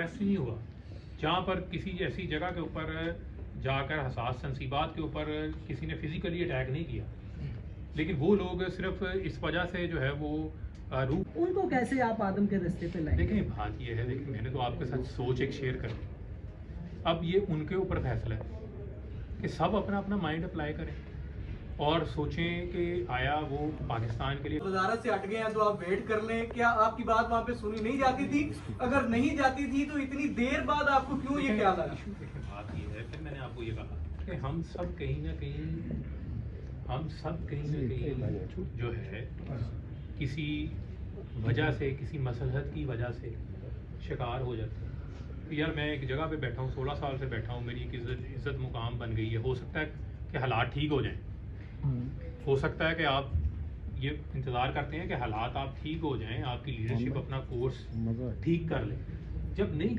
ऐसे नहीं हुआ जहाँ पर किसी ऐसी जगह के ऊपर जाकर हसास तनसीबात के ऊपर किसी ने फिजिकली अटैक नहीं किया, लेकिन वो लोग सिर्फ इस वजह से जो है वो रूप उनको कैसे आप आदम के रास्ते पे लाएंगे? देखें, बात ये है, देखिए मैंने तो आपके साथ सोच एक शेयर कर दी। अब ये उनके ऊपर फैसला है कि सब अपना अपना माइंड अप्लाई करें और सोचें कि आया वो पाकिस्तान के लिए वजारत से हट गए हैं तो आप वेट कर लें। क्या आपकी बात वहाँ पे सुनी नहीं जाती थी? अगर नहीं जाती थी तो इतनी देर बाद आपको क्यों ये ख्याल आया? बात ये है, फिर मैंने आपको ये कहा कि हम सब कहीं ना कहीं जो है किसी वजह से, किसी मसलहत की वजह से शिकार हो जाते हैं। तो यार मैं एक जगह पे बैठा हूँ, 16 साल से बैठा हूँ, मेरी एक इज्जत मुकाम बन गई है। हो सकता है कि हालात ठीक हो जाएं, हो सकता है कि आप ये इंतज़ार करते हैं कि हालात आप ठीक हो जाएं, आपकी लीडरशिप अपना कोर्स ठीक कर ले। जब नहीं